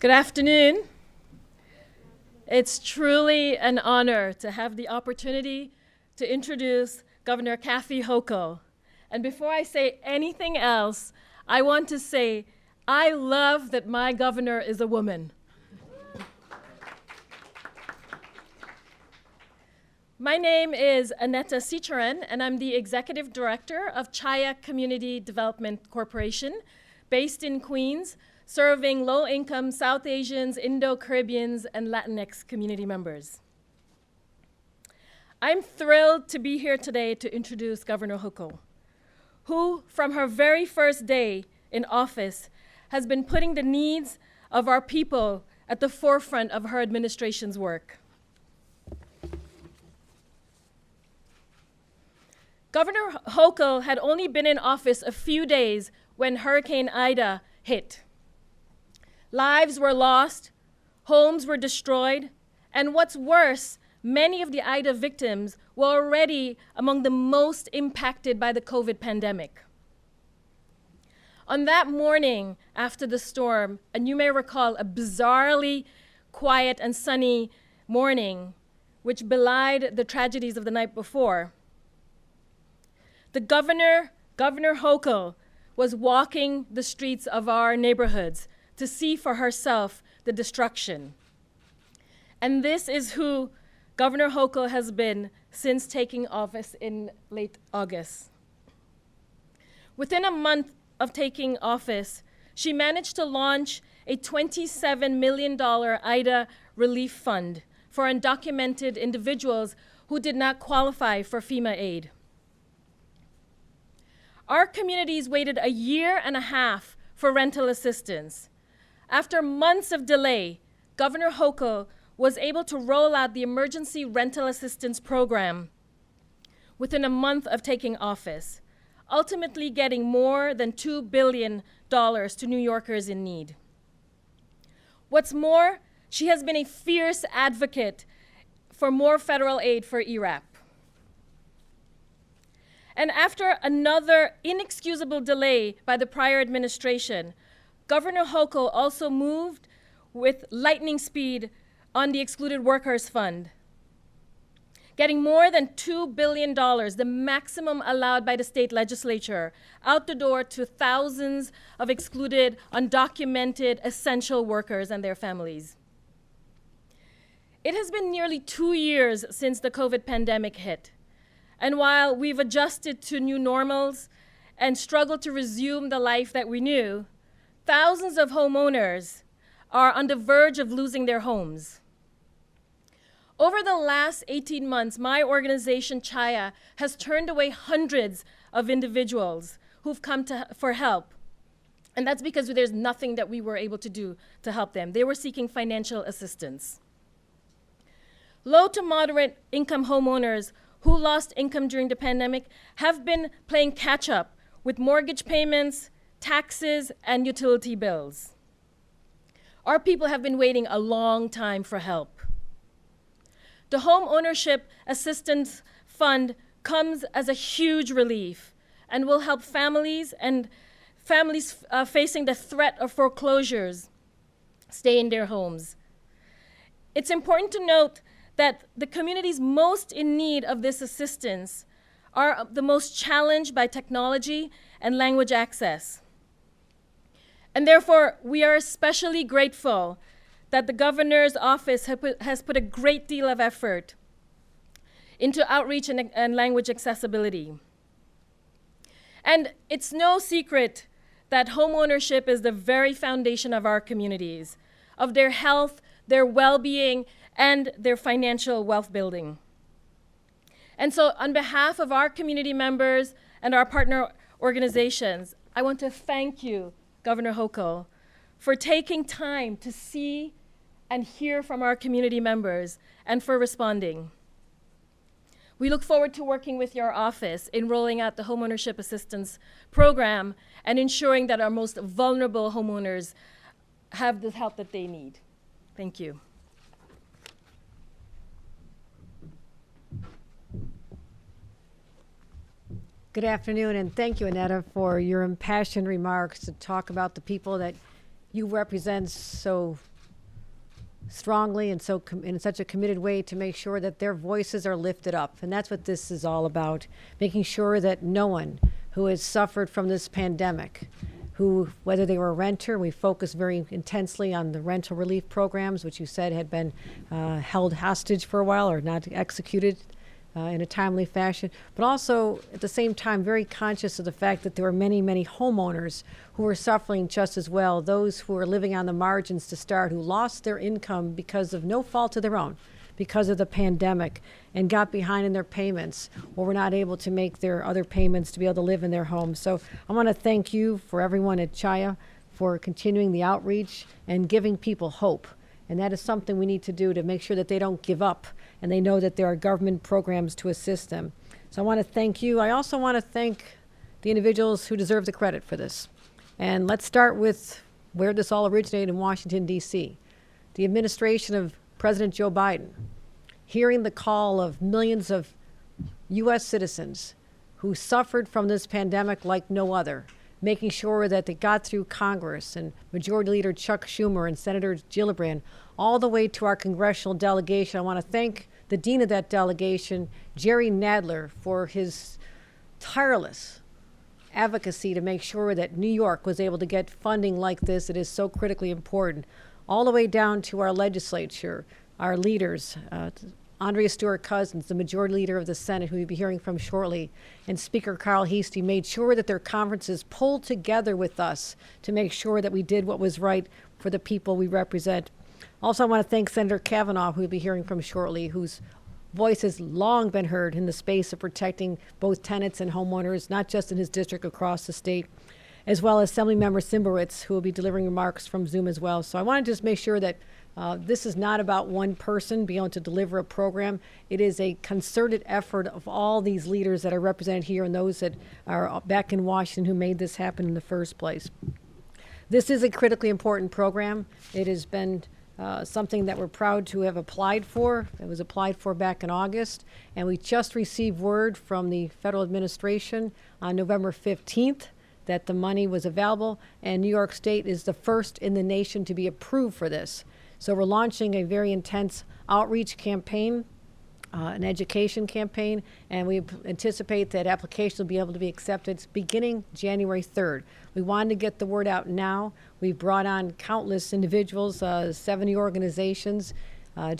Good afternoon. It's truly an honor to have the opportunity to introduce Governor Kathy Hochul. And before I say anything else, I want to say I love that my governor is a woman. My name is Aneta Sicharan, and I'm the Executive Director of Chaya Community Development Corporation, based in Queens, serving low-income South Asians, Indo-Caribbeans, and Latinx community members. I'm thrilled to be here today to introduce Governor Hochul, who, from her very first day in office, has been putting the needs of our people at the forefront of her administration's work. Governor Hochul had only been in office a few days when Hurricane Ida hit. Lives were lost, homes were destroyed, and what's worse, many of the Ida victims were already among the most impacted by the COVID pandemic. On that morning after the storm, and you may recall a bizarrely quiet and sunny morning, which belied the tragedies of the night before, the Governor Hochul, was walking the streets of our neighborhoods to see for herself the destruction. And this is who Governor Hochul has been since taking office in late August. Within a month of taking office, she managed to launch a $27 million Ida relief fund for undocumented individuals who did not qualify for FEMA aid. Our communities waited a year and a half for rental assistance. After months of delay, Governor Hochul was able to roll out the Emergency Rental Assistance Program within a month of taking office, ultimately getting more than $2 billion to New Yorkers in need. What's more, she has been a fierce advocate for more federal aid for ERAP. And after another inexcusable delay by the prior administration, Governor Hochul also moved with lightning speed on the Excluded Workers Fund, getting more than $2 billion, the maximum allowed by the state legislature, out the door to thousands of excluded, undocumented, essential workers and their families. It has been nearly 2 years since the COVID pandemic hit. And while we've adjusted to new normals and struggled to resume the life that we knew, thousands of homeowners are on the verge of losing their homes. Over the last 18 months, my organization, Chaya, has turned away hundreds of individuals who've come for help. And that's because there's nothing that we were able to do to help them. They were seeking financial assistance. Low to moderate income homeowners who lost income during the pandemic have been playing catch up with mortgage payments, taxes, and utility bills. Our people have been waiting a long time for help. The Home Ownership Assistance Fund comes as a huge relief and will help families facing the threat of foreclosures stay in their homes. It's important to note that the communities most in need of this assistance are the most challenged by technology and language access. And therefore, we are especially grateful that the governor's office has put a great deal of effort into outreach and language accessibility. And it's no secret that homeownership is the very foundation of our communities, of their health, their well-being, and their financial wealth building. And so on behalf of our community members and our partner organizations, I want to thank you, Governor Hochul, for taking time to see and hear from our community members and for responding. We look forward to working with your office in rolling out the Homeownership Assistance Program and ensuring that our most vulnerable homeowners have the help that they need. Thank you. Good afternoon, and thank you, Aneta, for your impassioned remarks to talk about the people that you represent so strongly and in such a committed way to make sure that their voices are lifted up. And that's what this is all about, making sure that no one who has suffered from this pandemic, who, whether they were a renter, we focus very intensely on the rental relief programs, which you said had been held hostage for a while or not executed in a timely fashion, but also at the same time very conscious of the fact that there were many, many homeowners who were suffering just as well, those who were living on the margins to start, who lost their income because of no fault of their own, because of the pandemic, and got behind in their payments or were not able to make their other payments to be able to live in their homes. So I want to thank you for everyone at Chaya for continuing the outreach and giving people hope. And that is something we need to do to make sure that they don't give up and they know that there are government programs to assist them. So I want to thank you. I also want to thank the individuals who deserve the credit for this. And let's start with where this all originated in Washington, D.C. The administration of President Joe Biden, hearing the call of millions of U.S. citizens who suffered from this pandemic like no other, making sure that they got through Congress and Majority Leader Chuck Schumer and Senator Gillibrand, all the way to our congressional delegation. I want to thank the dean of that delegation, Jerry Nadler, for his tireless advocacy to make sure that New York was able to get funding like this. It is so critically important. All the way down to our legislature, our leaders, Andrea Stewart Cousins, the Majority Leader of the Senate, who you'll be hearing from shortly, and Speaker Carl Hasting made sure that their conferences pulled together with us to make sure that we did what was right for the people we represent. Also, I want to thank Senator Kavanaugh, who you'll be hearing from shortly, whose voice has long been heard in the space of protecting both tenants and homeowners, not just in his district, across the state, as well as Assemblymember Simberwitz, who will be delivering remarks from Zoom as well. So I want to just make sure that this is not about one person being able to deliver a program. It is a concerted effort of all these leaders that are represented here and those that are back in Washington who made this happen in the first place. This is a critically important program. It has been something that we're proud to have applied for. It was applied for back in August, and we just received word from the federal administration on November 15th that the money was available, and New York State is the first in the nation to be approved for this. So we're launching a very intense outreach campaign, an education campaign, and we anticipate that applications will be able to be accepted beginning January 3rd. We wanted to get the word out now. We've brought on countless individuals, 70 organizations,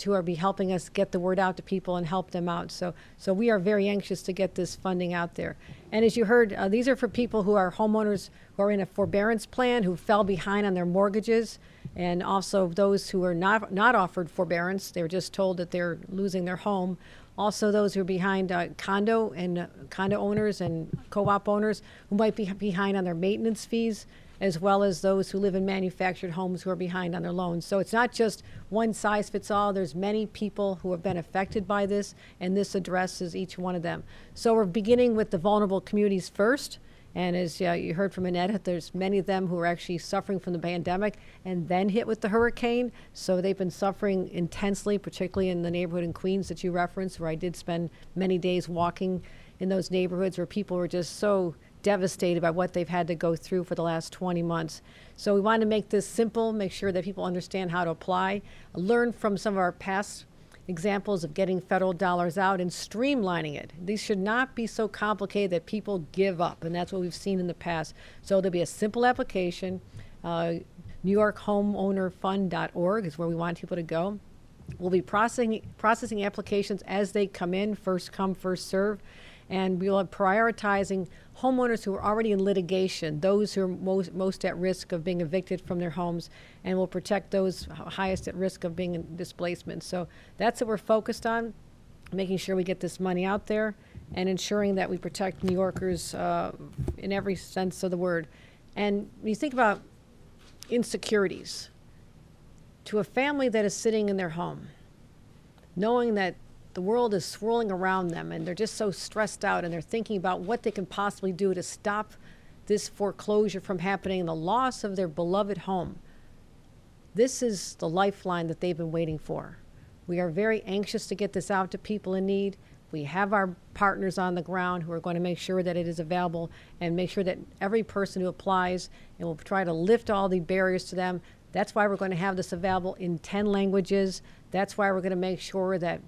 who are be helping us get the word out to people and help them out. So we are very anxious to get this funding out there. And as you heard, these are for people who are homeowners who are in a forbearance plan, who fell behind on their mortgages, and also those who are not offered forbearance. They were just told that they're losing their home. Also those who are behind condo owners and co-op owners who might be behind on their maintenance fees, as well as those who live in manufactured homes who are behind on their loans. So it's not just one size fits all. There's many people who have been affected by this, and this addresses each one of them. So we're beginning with the vulnerable communities first. And as you heard from Annette, there's many of them who are actually suffering from the pandemic and then hit with the hurricane. So they've been suffering intensely, particularly in the neighborhood in Queens that you referenced, where I did spend many days walking in those neighborhoods where people were just so devastated by what they've had to go through for the last 20 months. So we wanted to make this simple, make sure that people understand how to apply, learn from some of our past examples of getting federal dollars out and streamlining it. These should not be so complicated that people give up, and that's what we've seen in the past. So there'll be a simple application. NewYorkHomeownerFund.org is where we want people to go. We'll be processing applications as they come in, first come, first serve. And we will be prioritizing homeowners who are already in litigation, those who are most at risk of being evicted from their homes, and will protect those highest at risk of being in displacement. So that's what we're focused on, making sure we get this money out there and ensuring that we protect New Yorkers in every sense of the word. And when you think about insecurities, to a family that is sitting in their home, knowing that the world is swirling around them and they're just so stressed out and they're thinking about what they can possibly do to stop this foreclosure from happening and the loss of their beloved home. This is the lifeline that they've been waiting for. We are very anxious to get this out to people in need. We have our partners on the ground who are going to make sure that it is available and make sure that every person who applies, and we'll try to lift all the barriers to them. That's why we're going to have this available in 10 languages. That's why we're going to make sure that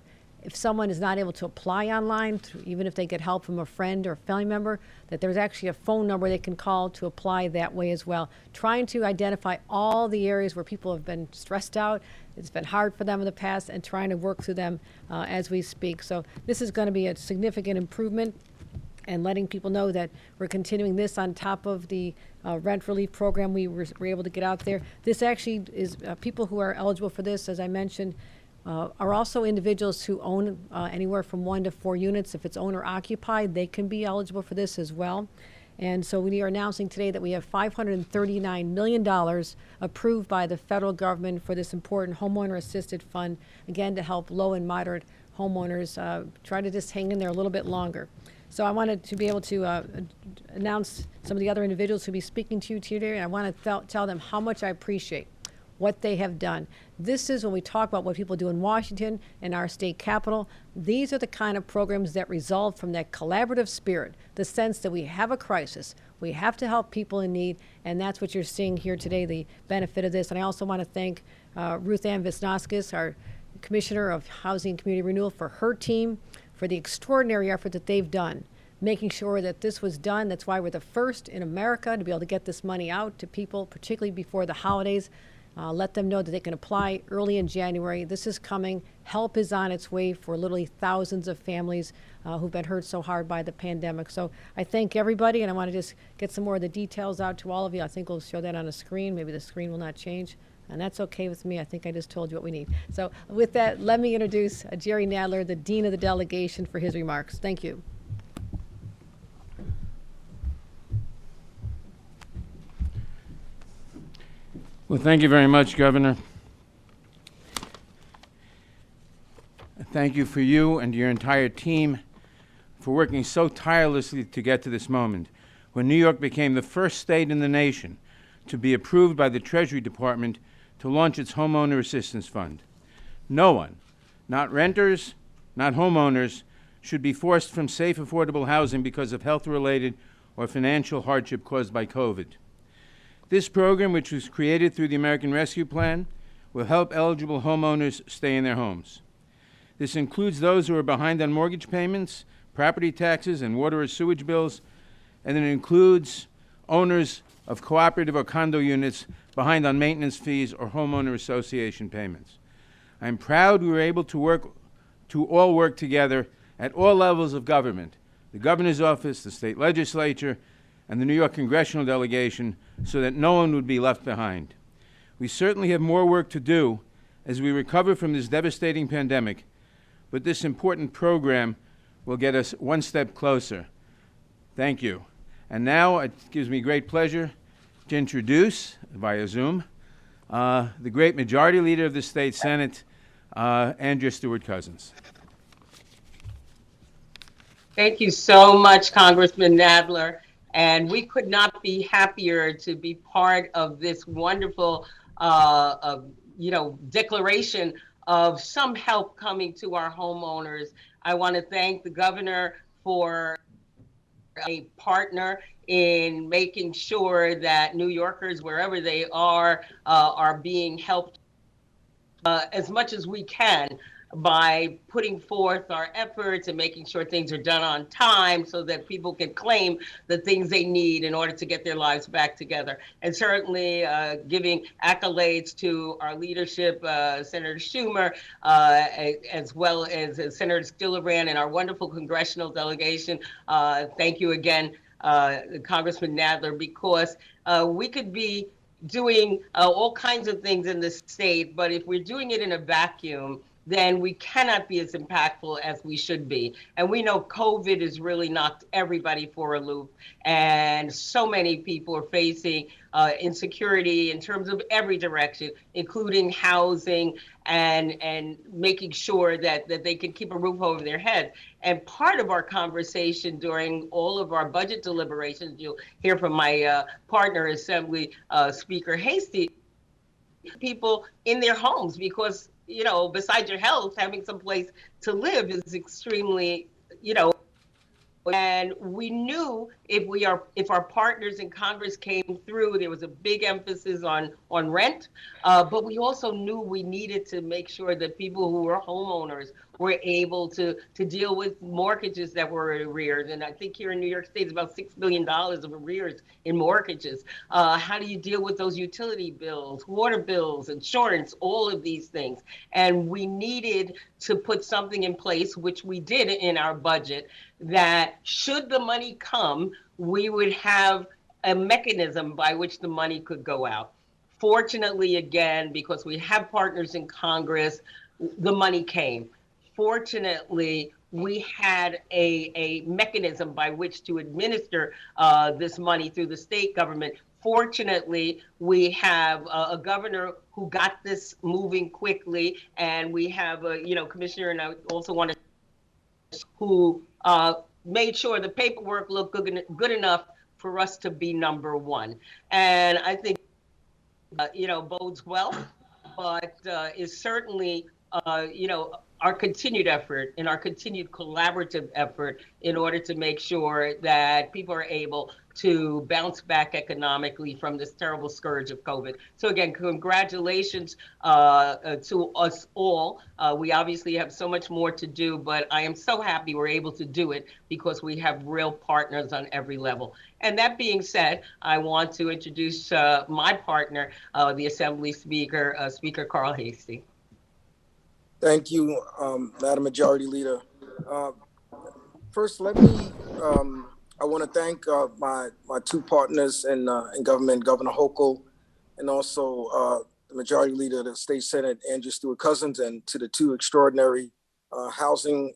if someone is not able to apply online, even if they get help from a friend or a family member, that there's actually a phone number they can call to apply that way as well. Trying to identify all the areas where people have been stressed out, it's been hard for them in the past, and trying to work through them as we speak. So this is going to be a significant improvement, and letting people know that we're continuing this on top of the rent relief program we were able to get out there. This actually is people who are eligible for this, as I mentioned, are also individuals who own anywhere from 1 to 4 units. If it's owner occupied, they can be eligible for this as well. And so we are announcing today that we have $539 million approved by the federal government for this important homeowner assisted fund, again, to help low and moderate homeowners try to just hang in there a little bit longer. So I wanted to be able to announce some of the other individuals who'll be speaking to you today, and I want to tell them how much I appreciate what they have done. This is when we talk about what people do in Washington and our state capital. These are the kind of programs that result from that collaborative spirit, the sense that we have a crisis, we have to help people in need, and that's what you're seeing here today, the benefit of this. And I also want to thank Ruth Ann Visnauskas, our Commissioner of Housing and Community Renewal, for her team, for the extraordinary effort that they've done, making sure that this was done. That's why we're the first in America to be able to get this money out to people, particularly before the holidays. Let them know that they can apply early in January. This is coming. Help is on its way for literally thousands of families who've been hurt so hard by the pandemic. So I thank everybody, and I want to just get some more of the details out to all of you. I think we'll show that on the screen. Maybe the screen will not change, and that's okay with me. I think I just told you what we need. So with that, let me introduce Jerry Nadler, the Dean of the Delegation, for his remarks. Thank you. Well, thank you very much, Governor. Thank you for you and your entire team for working so tirelessly to get to this moment, when New York became the first state in the nation to be approved by the Treasury Department to launch its Homeowner Assistance Fund. No one, not renters, not homeowners, should be forced from safe, affordable housing because of health-related or financial hardship caused by COVID. This program, which was created through the American Rescue Plan, will help eligible homeowners stay in their homes. This includes those who are behind on mortgage payments, property taxes, and water or sewage bills, and it includes owners of cooperative or condo units behind on maintenance fees or homeowner association payments. I'm proud we were able to all work together at all levels of government, the governor's office, the state legislature, and the New York congressional delegation, so that no one would be left behind. We certainly have more work to do as we recover from this devastating pandemic, but this important program will get us one step closer. Thank you. And now it gives me great pleasure to introduce, via Zoom, the great Majority Leader of the State Senate, Andrea Stewart-Cousins. Thank you so much, Congressman Nadler. And we could not be happier to be part of this wonderful, declaration of some help coming to our homeowners. I want to thank the governor for a partner in making sure that New Yorkers, wherever they are being helped as much as we can by putting forth our efforts and making sure things are done on time so that people can claim the things they need in order to get their lives back together. And certainly giving accolades to our leadership, Senator Schumer, as well as Senator Gillibrand and our wonderful congressional delegation. Thank you again, Congressman Nadler, because we could be doing all kinds of things in the state, but if we're doing it in a vacuum, then we cannot be as impactful as we should be. And we know COVID has really knocked everybody for a loop. And so many people are facing insecurity in terms of every direction, including housing and making sure that they can keep a roof over their heads. And part of our conversation during all of our budget deliberations, you'll hear from my partner, Assembly Speaker Hasting, people in their homes, because besides your health, having some place to live is extremely, And we knew if our partners in Congress came through, there was a big emphasis on rent, but we also knew we needed to make sure that people who were homeowners were able to deal with mortgages that were in arrears. And I think here in New York State, it's about $6 billion of arrears in mortgages. How do you deal with those utility bills, water bills, insurance, all of these things? And we needed to put something in place, which we did in our budget, that should the money come, we would have a mechanism by which the money could go out. Fortunately, again, because we have partners in Congress, the money came. Fortunately, we had a mechanism by which to administer this money through the state government. Fortunately, we have a governor who got this moving quickly, and we have a commissioner, and I also want to who made sure the paperwork looked good enough for us to be number one. And I think, bodes well, but is certainly, our continued effort and our continued collaborative effort in order to make sure that people are able to bounce back economically from this terrible scourge of COVID. So again, congratulations to us all. We obviously have so much more to do, but I am so happy we're able to do it because we have real partners on every level. And that being said, I want to introduce my partner, the Assembly Speaker, Speaker Carl Hasting. Thank you, Madam Majority Leader. First, let me, I want to thank my two partners in government, Governor Hochul, and also the Majority Leader of the State Senate, Andrew Stewart Cousins, and to the two extraordinary Housing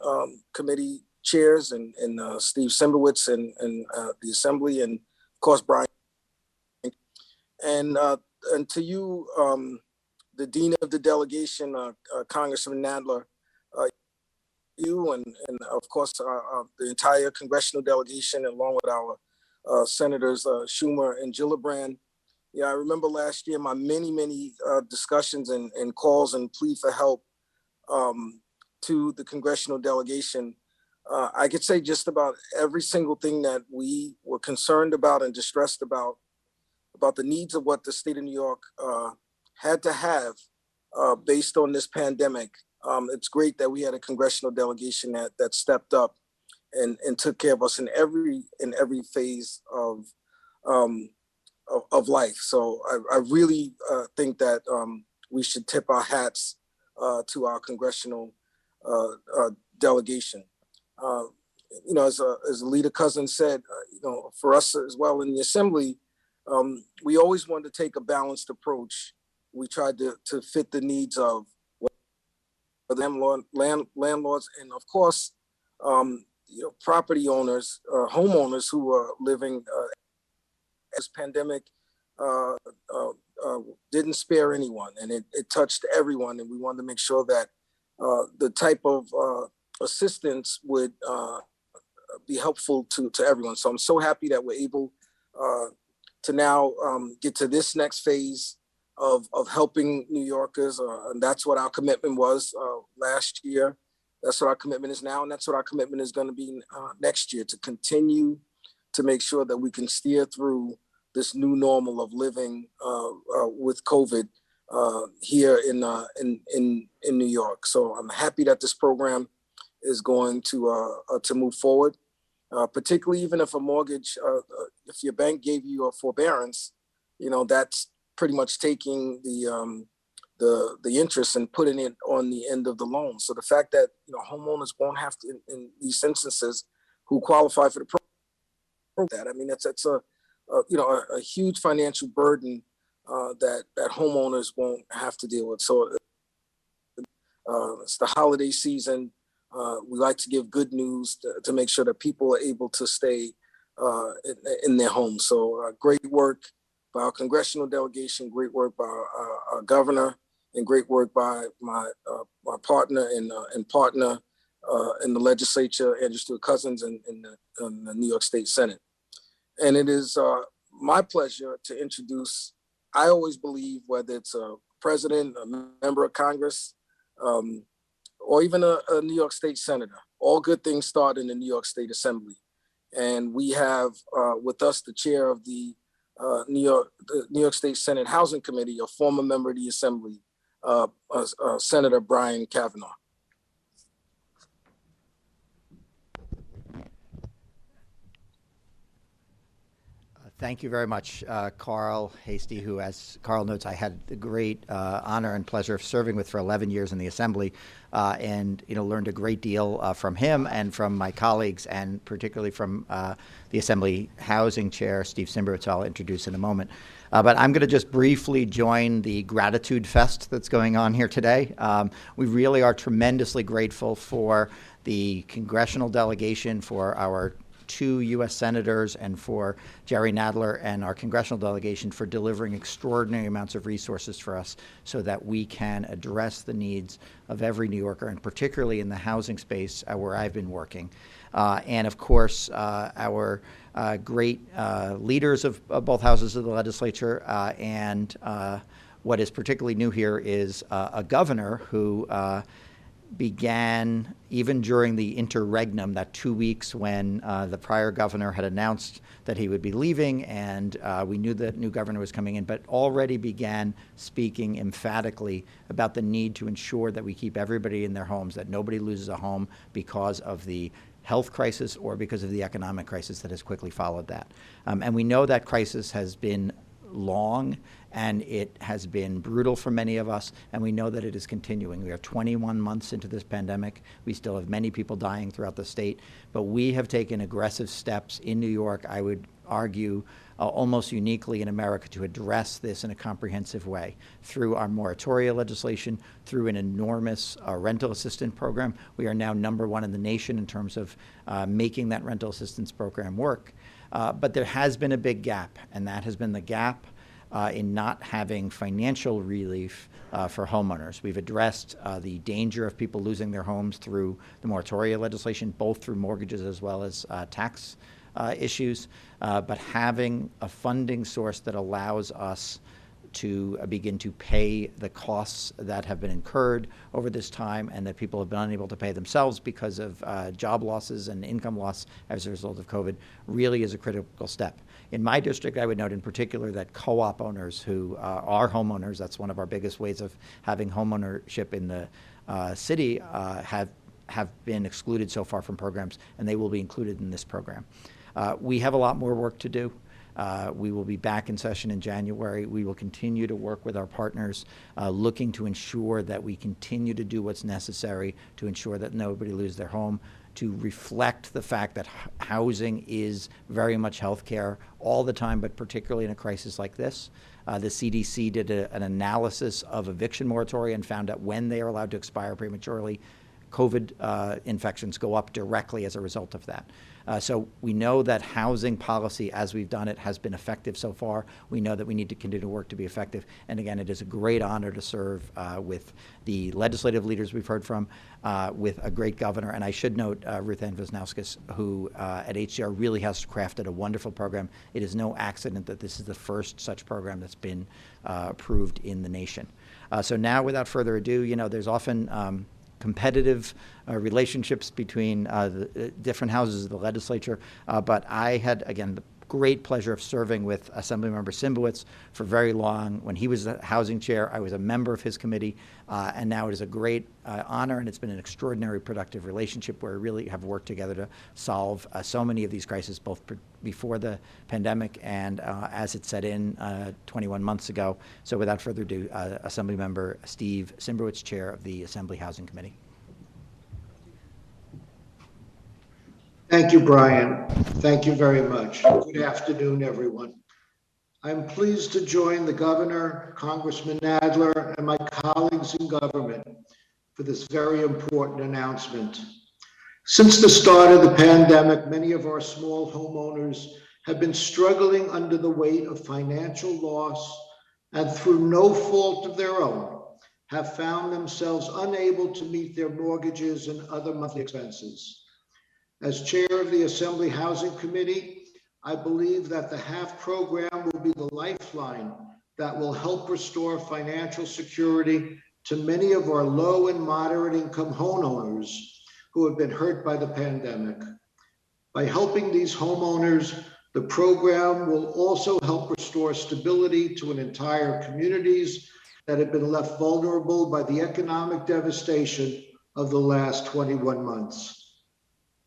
Committee chairs, and Steve Simberwitz and the Assembly, and of course, Brian. And to you, the Dean of the Delegation, Congressman Nadler, you and of course the entire congressional delegation, along with our Senators Schumer and Gillibrand. Yeah, I remember last year my many discussions and calls and plea for help to the congressional delegation. I could say just about every single thing that we were concerned about and distressed about the needs of what the state of New York had to have based on this pandemic. It's great that we had a congressional delegation that stepped up and took care of us in every phase of life. So I really think that we should tip our hats to our congressional delegation. As a leader cousin said, for us as well in the Assembly, we always wanted to take a balanced approach. We tried to fit the needs of landlords, and of course, property owners, homeowners who are living as pandemic didn't spare anyone, and it touched everyone. And we wanted to make sure that the type of assistance would be helpful to everyone. So I'm so happy that we're able to now get to this next phase of helping New Yorkers, and that's what our commitment was last year. That's what our commitment is now, and that's what our commitment is going to be next year, to continue to make sure that we can steer through this new normal of living with COVID here in New York. So I'm happy that this program is going to move forward, particularly even if a mortgage, if your bank gave you a forbearance, that's pretty much taking the interest and putting it on the end of the loan. So the fact that homeowners won't have to, in these instances, who qualify for the program, that's a huge financial burden that homeowners won't have to deal with. So it's the holiday season. We like to give good news to make sure that people are able to stay in their homes. So great work by our congressional delegation, great work by our governor, and great work by my partner and partner in the legislature, Andrew Stewart Cousins, and in the New York State Senate. And it is my pleasure to introduce, I always believe, whether it's a president, a member of Congress, or even a New York State senator, all good things start in the New York State Assembly. And we have with us the chair of the New York State Senate Housing Committee, a former member of the Assembly, Senator Brian Kavanaugh. Thank you very much, Carl Hasty, who, as Carl notes, I had the great honor and pleasure of serving with for 11 years in the Assembly, and learned a great deal from him and from my colleagues, and particularly from the Assembly Housing Chair, Steve Simbrowitz, I'll introduce in a moment. But I'm going to just briefly join the gratitude fest that's going on here today. We really are tremendously grateful for the congressional delegation, for our 2 U.S. senators, and for Jerry Nadler and our congressional delegation for delivering extraordinary amounts of resources for us so that we can address the needs of every New Yorker, and particularly in the housing space where I've been working. And of course, our great leaders of both houses of the legislature, and what is particularly new here is a governor who began even during the interregnum, that 2 weeks when the prior governor had announced that he would be leaving, and we knew that new governor was coming in, but already began speaking emphatically about the need to ensure that we keep everybody in their homes, that nobody loses a home because of the health crisis or because of the economic crisis that has quickly followed that. And we know that crisis has been long, and it has been brutal for many of us, and we know that it is continuing. We are 21 months into this pandemic. We still have many people dying throughout the state, but we have taken aggressive steps in New York, I would argue, almost uniquely in America, to address this in a comprehensive way through our moratoria legislation, through an enormous rental assistance program. We are now #1 in the nation in terms of making that rental assistance program work. But there has been a big gap, and that has been the gap in not having financial relief for homeowners. We've addressed the danger of people losing their homes through the moratoria legislation, both through mortgages as well as tax issues, but having a funding source that allows us to begin to pay the costs that have been incurred over this time and that people have been unable to pay themselves because of job losses and income loss as a result of COVID really is a critical step. In my district, I would note in particular that co-op owners who are homeowners, that's one of our biggest ways of having homeownership in the city, have been excluded so far from programs, and they will be included in this program. We have a lot more work to do. We will be back in session in January. We will continue to work with our partners, looking to ensure that we continue to do what's necessary to ensure that nobody loses their home, to reflect the fact that housing is very much healthcare all the time, but particularly in a crisis like this. The CDC did an analysis of eviction moratoria and found out when they are allowed to expire prematurely, COVID infections go up directly as a result of that. So we know that housing policy, as we've done it, has been effective so far. We know that we need to continue to work to be effective. And again, it is a great honor to serve with the legislative leaders we've heard from, with a great governor. And I should note Ruth Ann Wisniewski, who at HCR really has crafted a wonderful program. It is no accident that this is the first such program that's been approved in the nation. So now, without further ado, there's often competitive relationships between the different houses of the legislature. But I had, again, the great pleasure of serving with Assemblymember Simbrowitz for very long. When he was the housing chair, I was a member of his committee, and now it is a great honor, and it's been an extraordinary productive relationship where we really have worked together to solve so many of these crises, both before the pandemic and as it set in 21 months ago. So without further ado, Assemblymember Steve Simbrowitz, chair of the Assembly Housing Committee. Thank you, Brian. Thank you very much. Good afternoon, everyone. I'm pleased to join the governor, Congressman Nadler, and my colleagues in government for this very important announcement. Since the start of the pandemic, many of our small homeowners have been struggling under the weight of financial loss and, through no fault of their own, have found themselves unable to meet their mortgages and other monthly expenses. As chair of the Assembly Housing Committee, I believe that the HAF program will be the lifeline that will help restore financial security to many of our low and moderate income homeowners who have been hurt by the pandemic. By helping these homeowners, the program will also help restore stability to an entire communities that have been left vulnerable by the economic devastation of the last 21 months.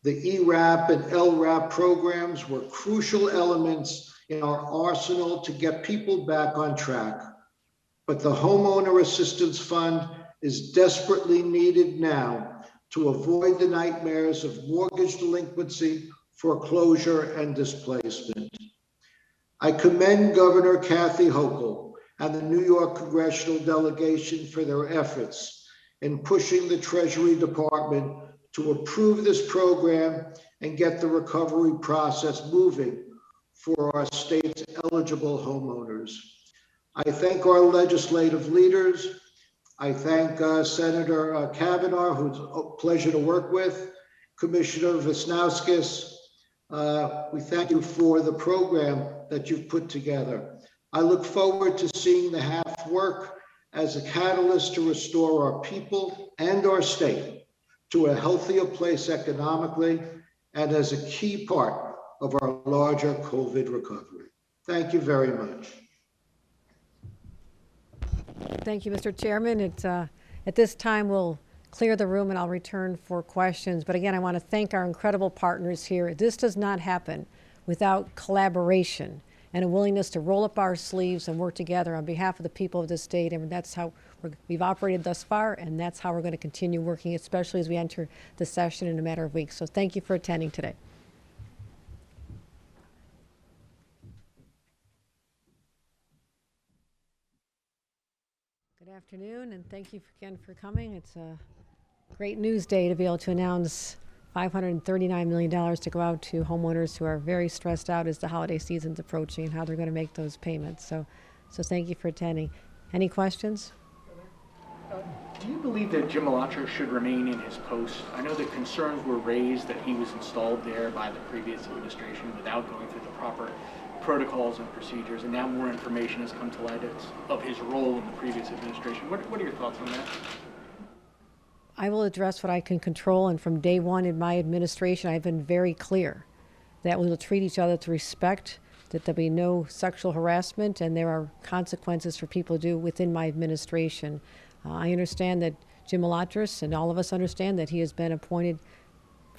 The ERAP and LRAP programs were crucial elements in our arsenal to get people back on track. But the Homeowner Assistance Fund is desperately needed now to avoid the nightmares of mortgage delinquency, foreclosure, and displacement. I commend Governor Kathy Hochul and the New York Congressional Delegation for their efforts in pushing the Treasury Department to approve this program and get the recovery process moving for our state's eligible homeowners. I thank our legislative leaders. I thank Senator Kavanaugh, who's a pleasure to work with, Commissioner Wisniewskis. We thank you for the program that you've put together. I look forward to seeing the HAF work as a catalyst to restore our people and our state to a healthier place economically and as a key part of our larger COVID recovery. Thank you very much. Thank you, Mr. Chairman. At this time, we'll clear the room and I'll return for questions. But again, I want to thank our incredible partners here. This does not happen without collaboration and a willingness to roll up our sleeves and work together on behalf of the people of this state. And that's how we've operated thus far, and that's how we're going to continue working, especially as we enter the session in a matter of weeks. So thank you for attending today. Good afternoon, and thank you again for coming. It's a great news day to be able to announce $539 million to go out to homeowners who are very stressed out as the holiday season's approaching and how they're going to make those payments. So thank you for attending. Any questions? Do you believe that Jim Malatra should remain in his post? I know that concerns were raised that he was installed there by the previous administration without going through the proper protocols and procedures, and now more information has come to light of his role in the previous administration. What are your thoughts on that? I will address what I can control, and from day one in my administration, I've been very clear that we will treat each other with respect, that there'll be no sexual harassment, and there are consequences for people to do within my administration. I understand that Jim Malatras, and all of us understand that he has been appointed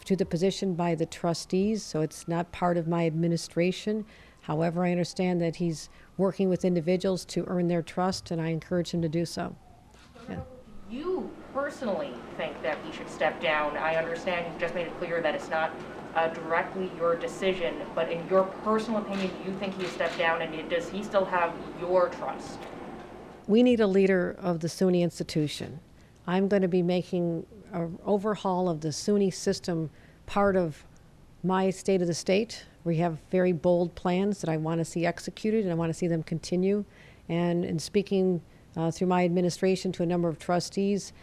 to the position by the trustees, so it's not part of my administration. However, I understand that he's working with individuals to earn their trust, and I encourage him to do so. Yeah. You personally think that he should step down. I understand you just made it clear that it's not directly your decision, but in your personal opinion, do you think he stepped down, and does he still have your trust? We need a leader of the SUNY institution. I'm going to be making an overhaul of the SUNY system part of my state of the state. We have very bold plans that I want to see executed, and I want to see them continue. And in speaking through my administration to a number of trustees,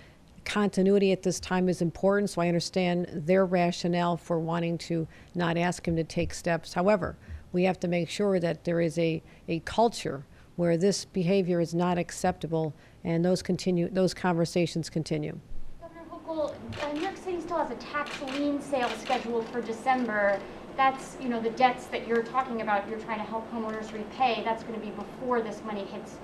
continuity at this time is important, so I understand their rationale for wanting to not ask him to take steps. However, we have to make sure that there is a culture where this behavior is not acceptable, and those conversations continue. Governor Hochul, New York City still has a tax lien sale scheduled for December. That's, the debts that you're talking about, you're trying to help homeowners repay. That's going to be before this money gets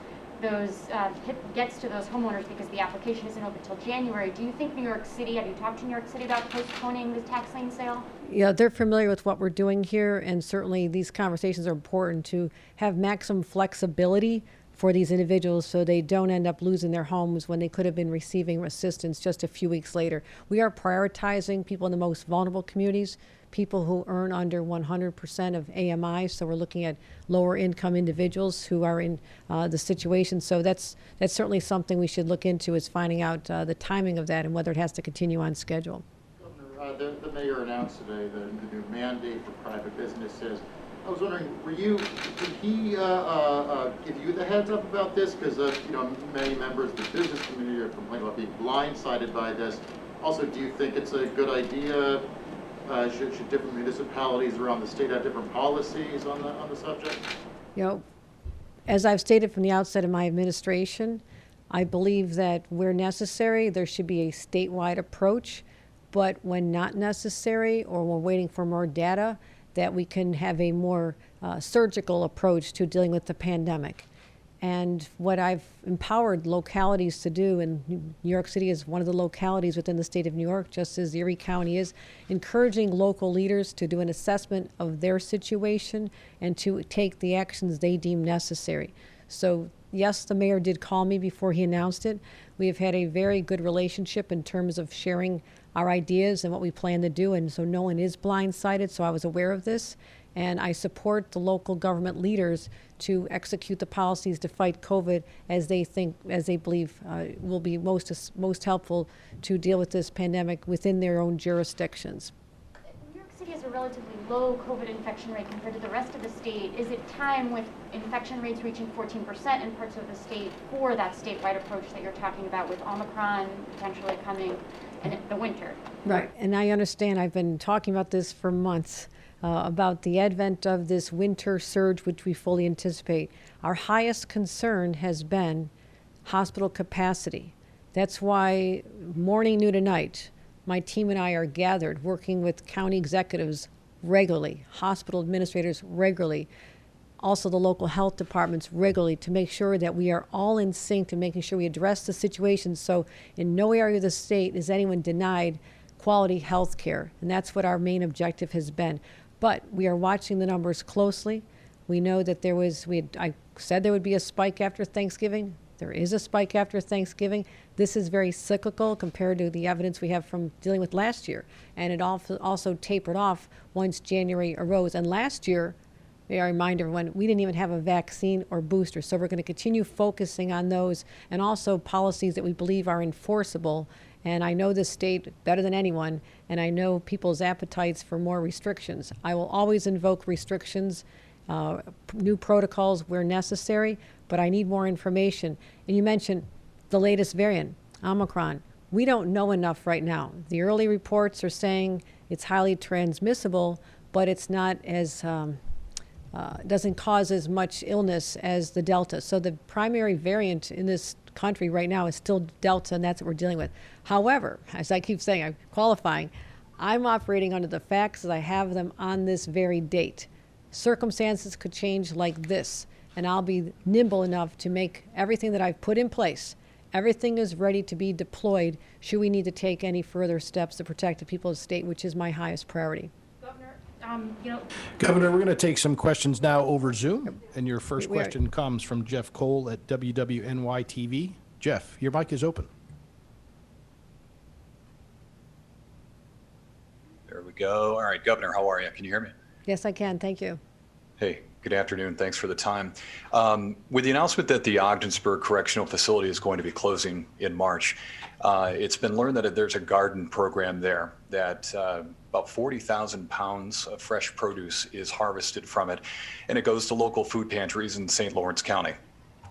to those homeowners, because the application isn't open until January. Do you think New York City, have you talked to New York City about postponing the tax lien sale? Yeah, they're familiar with what we're doing here, and certainly these conversations are important to have maximum flexibility for these individuals so they don't end up losing their homes when they could have been receiving assistance just a few weeks later. We are prioritizing people in the most vulnerable communities, people who earn under 100% of AMI, so we're looking at lower income individuals who are in the situation. So that's certainly something we should look into, is finding out the timing of that and whether it has to continue on schedule. Governor, the mayor announced today the new mandate for private businesses. I was wondering, did he give you the heads up about this? Because many members of the business community are complaining about being blindsided by this. Also, do you think it's a good idea? Should different municipalities around the state have different policies on the subject? As I've stated from the outset of my administration, I believe that where necessary, there should be a statewide approach. but when not necessary or we're waiting for more data, that we can have a more surgical approach to dealing with the pandemic. And what I've empowered localities to do, and New York City is one of the localities within the state of New York, just as Erie County is, encouraging local leaders to do an assessment of their situation and to take the actions they deem necessary. So yes, the mayor did call me before he announced it. We have had a very good relationship in terms of sharing our ideas and what we plan to do, and so no one is blindsided, so I was aware of this. And I support the local government leaders to execute the policies to fight COVID as they believe will be most helpful to deal with this pandemic within their own jurisdictions. New York City has a relatively low COVID infection rate compared to the rest of the state. Is it time, with infection rates reaching 14% in parts of the state, for that statewide approach that you're talking about, with Omicron potentially coming in the winter? Right, and I understand. I've been talking about this for months. About the advent of this winter surge, which we fully anticipate. Our highest concern has been hospital capacity. That's why morning, noon, and night, my team and I are gathered working with county executives regularly, hospital administrators regularly, also the local health departments regularly, to make sure that we are all in sync and making sure we address the situation so in no area of the state is anyone denied quality health care. And that's what our main objective has been. But we are watching the numbers closely. We know that I said there would be a spike after Thanksgiving. There is a spike after Thanksgiving. This is very cyclical compared to the evidence we have from dealing with last year. And it also tapered off once January arose. And last year, may I remind everyone, we didn't even have a vaccine or booster. So we're going to continue focusing on those, and also policies that we believe are enforceable. And I know this state better than anyone, and I know people's appetites for more restrictions. I will always invoke restrictions, new protocols where necessary, but I need more information. And you mentioned the latest variant, Omicron. We don't know enough right now. The early reports are saying it's highly transmissible, but it's not as doesn't cause as much illness as the Delta. So the primary variant in this country right now is still Delta, and that's what we're dealing with. However, as I keep saying, I'm qualifying, I'm operating under the facts as I have them on this very date. Circumstances could change like this, and I'll be nimble enough to make everything that I've put in place. Everything is ready to be deployed should we need to take any further steps to protect the people of the state, which is my highest priority. Governor, we're going to take some questions now over Zoom, and your first question comes from Jeff Cole at WWNY TV. Jeff, your mic is open. There we go. All right, Governor, how are you? Can you hear me? Yes, I can. Thank you. Hey, good afternoon. Thanks for the time. With the announcement that the Ogdensburg Correctional Facility is going to be closing in March, it's been learned that there's a garden program there that about 40,000 pounds of fresh produce is harvested from it, and it goes to local food pantries in St. Lawrence County.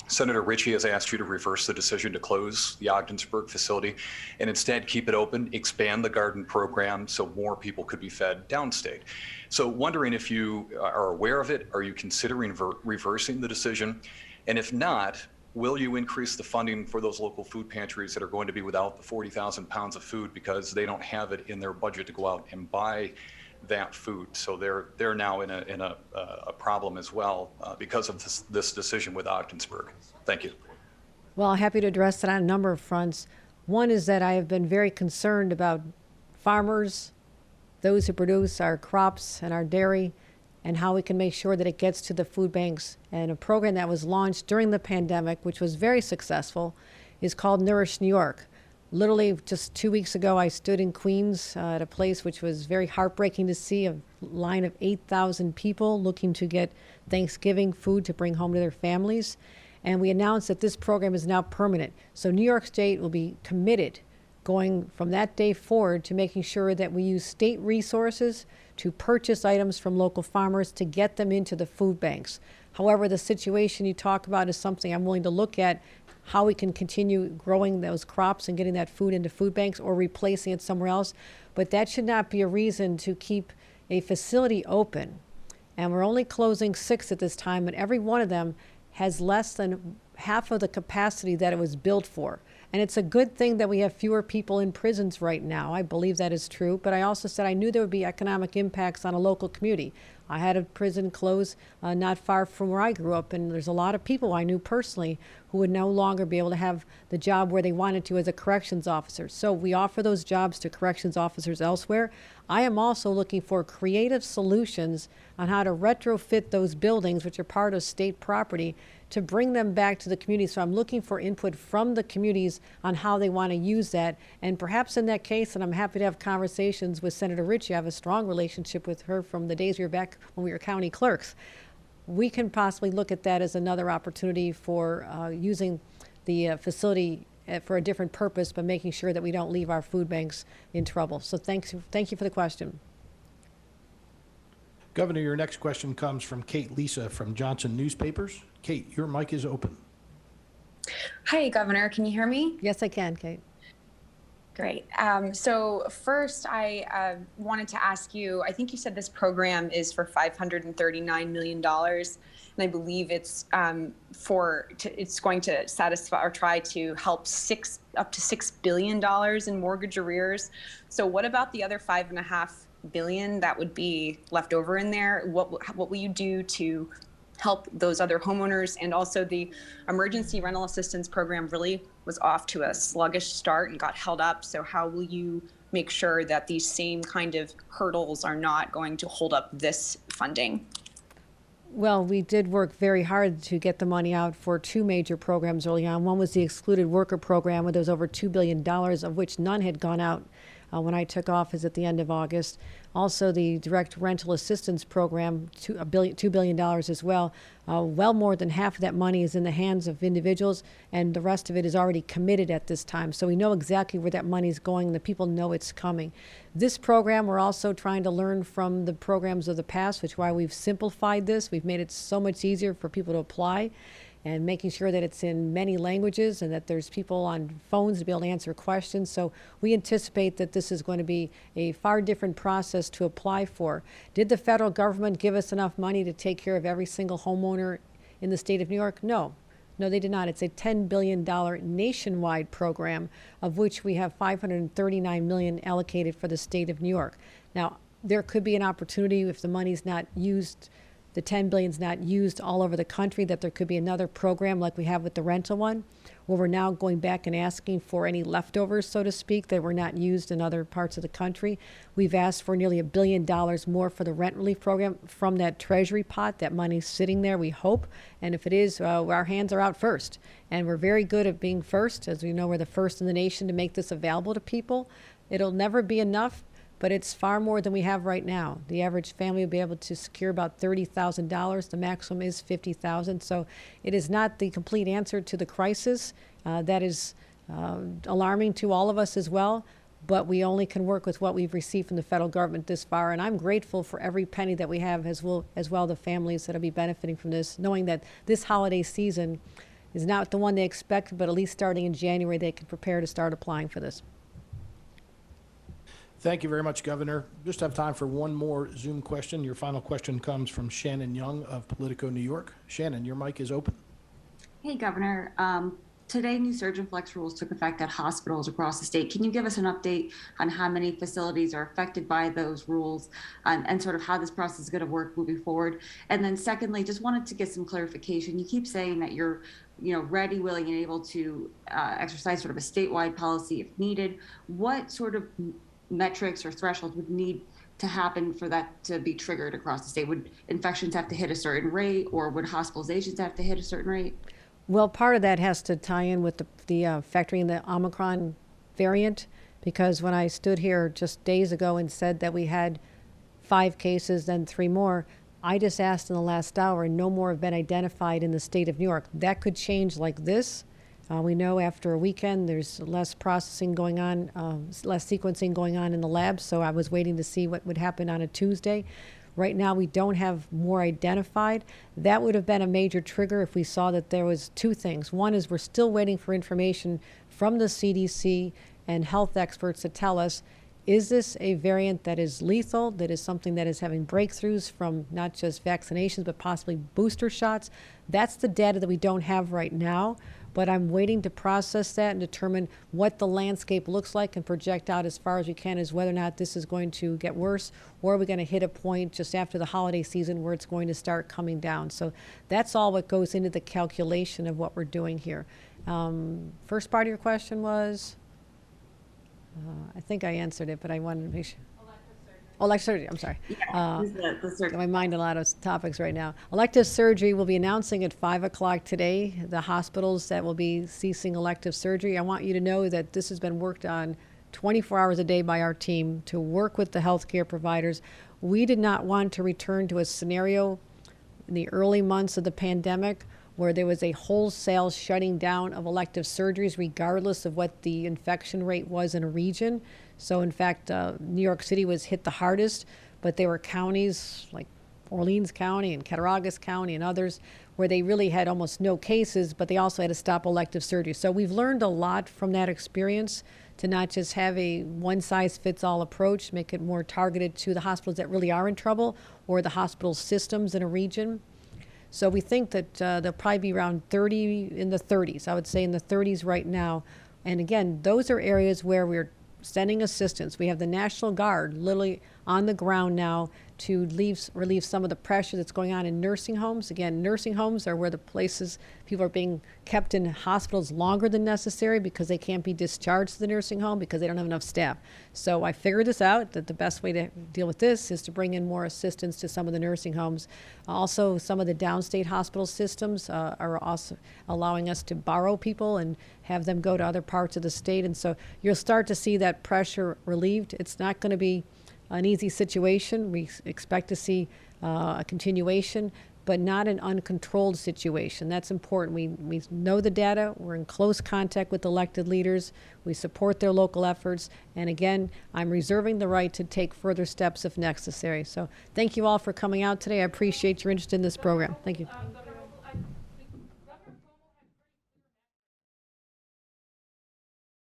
Senator Ritchie has asked you to reverse the decision to close the Ogdensburg facility and instead keep it open, expand the garden program so more people could be fed downstate. So wondering if you are aware of it, are you considering reversing the decision? And if not, will you increase the funding for those local food pantries that are going to be without the 40,000 pounds of food because they don't have it in their budget to go out and buy that food? So they're now in a problem as well because of this decision with Ogdensburg. Thank you. Well, I'm happy to address that on a number of fronts. One is that I have been very concerned about farmers, those who produce our crops and our dairy, and how we can make sure that it gets to the food banks. And a program that was launched during the pandemic, which was very successful, is called Nourish New York. Literally just 2 weeks ago, I stood in Queens at a place which was very heartbreaking to see, a line of 8,000 people looking to get Thanksgiving food to bring home to their families. And we announced that this program is now permanent. So New York State will be committed going from that day forward to making sure that we use state resources to purchase items from local farmers to get them into the food banks. However, the situation you talk about is something I'm willing to look at, how we can continue growing those crops and getting that food into food banks or replacing it somewhere else. But that should not be a reason to keep a facility open. And we're only closing 6 at this time, and every one of them has less than half of the capacity that it was built for. And it's a good thing that we have fewer people in prisons right now. I believe that is true. But I also said I knew there would be economic impacts on a local community. I had a prison close not far from where I grew up, and there's a lot of people I knew personally who would no longer be able to have the job where they wanted to as a corrections officer. So we offer those jobs to corrections officers elsewhere. I am also looking for creative solutions on how to retrofit those buildings, which are part of state property, to bring them back to the community. So I'm looking for input from the communities on how they want to use that. And perhaps in that case, and I'm happy to have conversations with Senator Ritchie, I have a strong relationship with her from the days we were back when we were county clerks. We can possibly look at that as another opportunity for using the facility for a different purpose, but making sure that we don't leave our food banks in trouble. So thank you for the question. Governor, your next question comes from Kate Lisa from Johnson Newspapers. Kate, your mic is open. Hi, Governor. Can you hear me? Yes, I can, Kate. Great. So first, I wanted to ask you, I think you said this program is for $539 million, and I believe it's it's going to satisfy or try to help up to $6 billion in mortgage arrears. So what about the other $5.5 billion that would be left over in there? What will you do to help those other homeowners? And also the emergency rental assistance program really was off to a sluggish start and got held up. So how will you make sure that these same kind of hurdles are not going to hold up this funding? Well, we did work very hard to get the money out for two major programs early on. One was the excluded worker program, where there was over $2 billion, of which none had gone out when I took office at the end of August. Also, the direct rental assistance program, $2 billion as well. Well more than half of that money is in the hands of individuals, and the rest of it is already committed at this time. So we know exactly where that money is going, and the people know it's coming. This program, we're also trying to learn from the programs of the past, which is why we've simplified this. We've made it so much easier for people to apply, and making sure that it's in many languages and that there's people on phones to be able to answer questions. So we anticipate that this is going to be a far different process to apply for. Did the federal government give us enough money to take care of every single homeowner in the state of New York? No. No, they did not. It's a $10 billion nationwide program, of which we have $539 million allocated for the state of New York. Now, there could be an opportunity if the money's not used, the $10 billion is not used all over the country, that there could be another program like we have with the rental one, where we're now going back and asking for any leftovers, so to speak, that were not used in other parts of the country. We've asked for nearly $1 billion more for the rent relief program from that Treasury pot. That money's sitting there, we hope. And if it is, our hands are out first. And we're very good at being first. As we know, we're the first in the nation to make this available to people. It'll never be enough, but it's far more than we have right now. The average family will be able to secure about $30,000. The maximum is $50,000. So it is not the complete answer to the crisis. That is alarming to all of us as well. But we only can work with what we've received from the federal government this far. And I'm grateful for every penny that we have, as well the families that will be benefiting from this, knowing that this holiday season is not the one they expected, but at least starting in January, they can prepare to start applying for this. Thank you very much, Governor. Just have time for one more Zoom question. Your final question comes from Shannon Young of Politico New York. Shannon, your mic is open. Hey, Governor. Today, new surge and flex rules took effect at hospitals across the state. Can you give us an update on how many facilities are affected by those rules and sort of how this process is going to work moving forward? And then secondly, just wanted to get some clarification. You keep saying that you're ready, willing, and able to exercise sort of a statewide policy if needed. What sort of metrics or thresholds would need to happen for that to be triggered across the state? Would infections have to hit a certain rate, or would hospitalizations have to hit a certain rate? Well, part of that has to tie in with the factoring in the Omicron variant, because when I stood here just days ago and said that we had 5 cases, then 3 more, I just asked in the last hour, and no more have been identified in the state of New York. That could change like this. We know after a weekend there's less processing going on, less sequencing going on in the labs, so I was waiting to see what would happen on a Tuesday. Right now we don't have more identified. That would have been a major trigger if we saw that there was 2 things. One is we're still waiting for information from the CDC and health experts to tell us, is this a variant that is lethal, that is something that is having breakthroughs from not just vaccinations but possibly booster shots? That's the data that we don't have right now. but I'm waiting to process that and determine what the landscape looks like and project out as far as we can as whether or not this is going to get worse, or are we going to hit a point just after the holiday season where it's going to start coming down. So that's all what goes into the calculation of what we're doing here. First part of your question was, I think I answered it, but I wanted to make sure. Elective surgery, I'm sorry. Got my mind on a lot of topics right now. Elective surgery, we'll be announcing at 5 o'clock today, the hospitals that will be ceasing elective surgery. I want you to know that this has been worked on 24 hours a day by our team to work with the healthcare providers. We did not want to return to a scenario in the early months of the pandemic where there was a wholesale shutting down of elective surgeries regardless of what the infection rate was in a region. So in fact, New York City was hit the hardest, but there were counties like Orleans County and Cattaraugus County and others where they really had almost no cases, but they also had to stop elective surgery. So we've learned a lot from that experience to not just have a one-size-fits-all approach, make it more targeted to the hospitals that really are in trouble or the hospital systems in a region. So we think that there'll probably be around 30 in the 30s. I would say in the 30s right now. And again, those are areas where we're sending assistance. We have the National Guard literally on the ground now to relieve some of the pressure that's going on in nursing homes. Again, nursing homes are where the places people are being kept in hospitals longer than necessary because they can't be discharged to the nursing home because they don't have enough staff. So I figured this out, that the best way to deal with this is to bring in more assistance to some of the nursing homes. Also, some of the downstate hospital systems are also allowing us to borrow people and have them go to other parts of the state. And so you'll start to see that pressure relieved. It's not going to be an easy situation. We expect to see a continuation, but not an uncontrolled situation. That's important. We know the data. We're in close contact with elected leaders. We support their local efforts. And again, I'm reserving the right to take further steps if necessary. So thank you all for coming out today. I appreciate your interest in this program. Thank you.